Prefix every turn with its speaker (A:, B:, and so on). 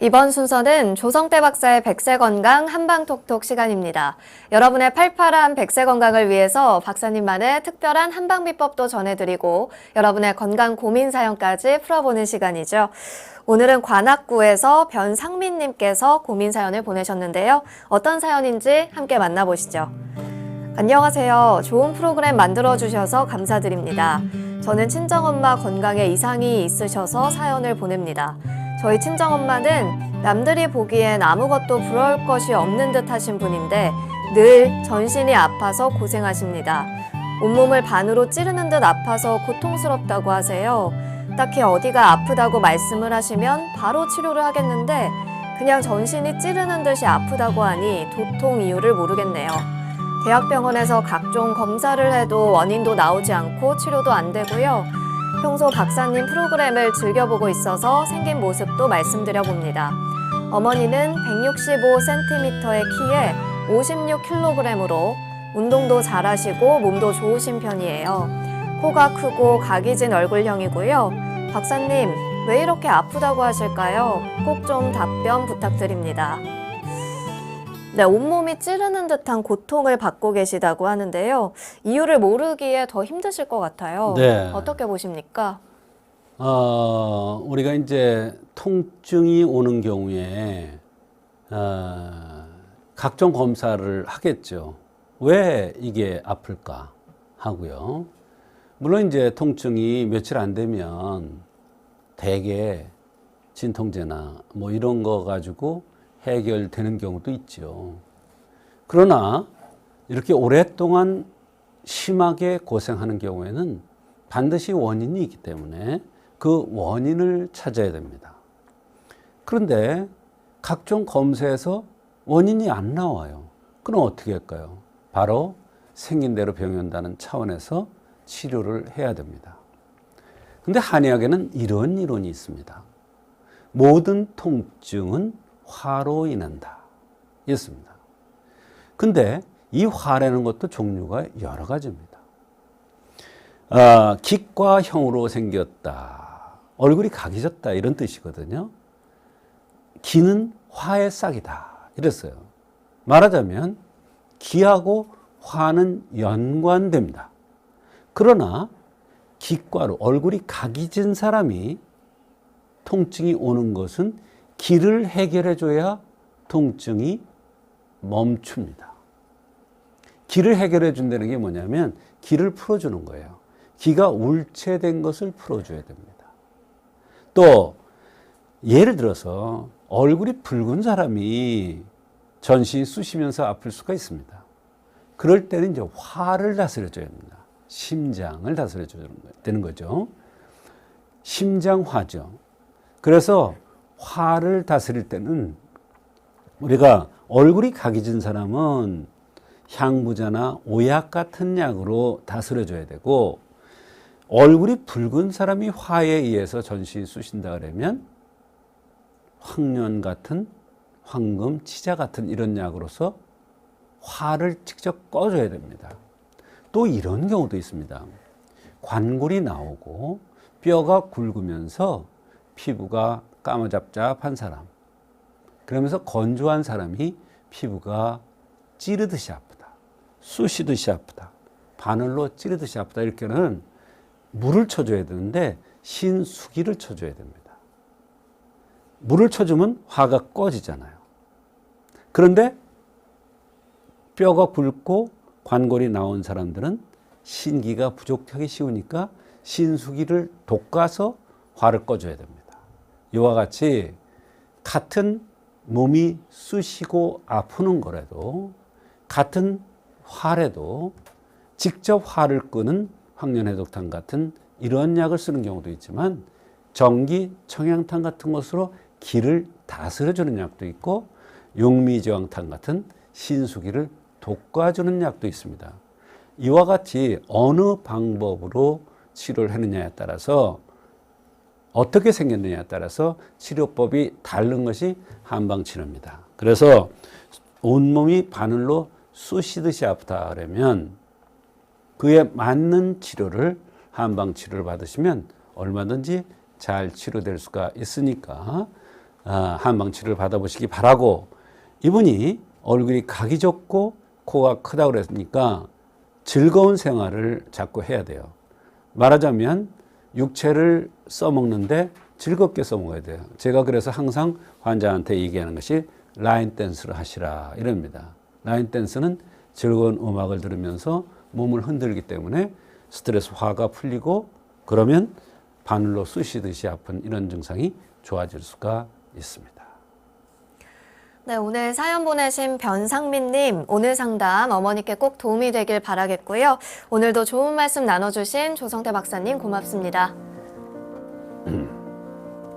A: 이번 순서는 조성태 박사의 백세건강 한방톡톡 시간입니다. 여러분의 팔팔한 백세건강을 위해서 박사님만의 특별한 한방비법도 전해드리고 여러분의 건강 고민 사연까지 풀어보는 시간이죠. 오늘은 관악구에서 변상민님께서 고민 사연을 보내셨는데요. 어떤 사연인지 함께 만나보시죠. 안녕하세요. 좋은 프로그램 만들어주셔서 감사드립니다. 저는 친정엄마 건강에 이상이 있으셔서 사연을 보냅니다. 저희 친정엄마는 남들이 보기엔 아무것도 부러울 것이 없는 듯 하신 분인데 늘 전신이 아파서 고생하십니다. 온몸을 반으로 찌르는 듯 아파서 고통스럽다고 하세요. 딱히 어디가 아프다고 말씀을 하시면 바로 치료를 하겠는데 그냥 전신이 찌르는 듯이 아프다고 하니 도통 이유를 모르겠네요. 대학병원에서 각종 검사를 해도 원인도 나오지 않고 치료도 안 되고요. 평소 박사님 프로그램을 즐겨보고 있어서 생긴 모습도 말씀드려봅니다. 어머니는 165cm의 키에 56kg으로 운동도 잘하시고 몸도 좋으신 편이에요. 코가 크고 각이 진 얼굴형이고요. 박사님, 왜 이렇게 아프다고 하실까요? 꼭 좀 답변 부탁드립니다. 네, 온몸이 찌르는 듯한 고통을 받고 계시다고 하는데요. 이유를 모르기에 더 힘드실 것 같아요.
B: 네.
A: 어떻게 보십니까?
B: 우리가 이제 통증이 오는 경우에 각종 검사를 하겠죠. 왜 이게 아플까 하고요. 물론 이제 통증이 며칠 안 되면 대개 진통제나 뭐 이런 거 가지고 해결되는 경우도 있죠. 그러나 이렇게 오랫동안 심하게 고생하는 경우에는 반드시 원인이 있기 때문에 그 원인을 찾아야 됩니다. 그런데 각종 검사에서 원인이 안 나와요. 그럼 어떻게 할까요? 바로 생긴 대로 병이 온다는 차원에서 치료를 해야 됩니다. 근데 한의학에는 이런 이론이 있습니다. 모든 통증은 화로 인한다. 였습니다. 근데 이 화라는 것도 종류가 여러 가지입니다. 기과형으로 생겼다. 얼굴이 각이졌다. 이런 뜻이거든요. 기는 화의 싹이다. 이랬어요. 말하자면 기하고 화는 연관됩니다. 그러나 기과로 얼굴이 각이진 사람이 통증이 오는 것은 기를 해결해 줘야 통증이 멈춥니다. 기를 해결해 준다는 게 뭐냐면 기를 풀어주는 거예요. 기가 울체된 것을 풀어줘야 됩니다. 또 예를 들어서 얼굴이 붉은 사람이 전신이 쑤시면서 아플 수가 있습니다. 그럴 때는 이제 화를 다스려줘야 됩니다. 심장을 다스려줘야 되는 거죠. 심장화죠. 그래서 화를 다스릴 때는 우리가 얼굴이 각이진 사람은 향부자나 오약 같은 약으로 다스려줘야 되고 얼굴이 붉은 사람이 화에 의해서 전신이 쑤신다 그러면 황련 같은 황금, 치자 같은 이런 약으로서 화를 직접 꺼줘야 됩니다. 또 이런 경우도 있습니다. 관골이 나오고 뼈가 굵으면서 피부가 까무잡잡한 사람, 그러면서 건조한 사람이 피부가 찌르듯이 아프다, 쑤시듯이 아프다, 바늘로 찌르듯이 아프다, 이렇게는 물을 쳐줘야 되는데 신수기를 쳐줘야 됩니다. 물을 쳐주면 화가 꺼지잖아요. 그런데 뼈가 굵고 관골이 나온 사람들은 신기가 부족하기 쉬우니까 신수기를 돋궈서 화를 꺼줘야 됩니다. 이와 같이 같은 몸이 쑤시고 아프는 거라도 같은 화라도 직접 화를 끄는 황련해독탕 같은 이런 약을 쓰는 경우도 있지만 전기 청양탕 같은 것으로 기를 다스려주는 약도 있고 용미지왕탕 같은 신수기를 돋궈주는 약도 있습니다. 이와 같이 어느 방법으로 치료를 하느냐에 따라서 어떻게 생겼느냐에 따라서 치료법이 다른 것이 한방치료입니다. 그래서 온몸이 바늘로 쑤시듯이 아프다 그러면 그에 맞는 치료를 한방치료를 받으시면 얼마든지 잘 치료될 수가 있으니까 한방치료를 받아보시기 바라고, 이분이 얼굴이 각이 좁고 코가 크다고 그랬으니까 즐거운 생활을 자꾸 해야 돼요. 말하자면 육체를 써먹는데 즐겁게 써먹어야 돼요. 제가 그래서 항상 환자한테 얘기하는 것이 라인 댄스를 하시라 이럽니다. 라인 댄스는 즐거운 음악을 들으면서 몸을 흔들기 때문에 스트레스 화가 풀리고, 그러면 바늘로 쑤시듯이 아픈 이런 증상이 좋아질 수가 있습니다.
A: 네, 오늘 사연 보내신 변상민님, 오늘 상담 어머니께 꼭 도움이 되길 바라겠고요. 오늘도 좋은 말씀 나눠주신 조성태 박사님 고맙습니다.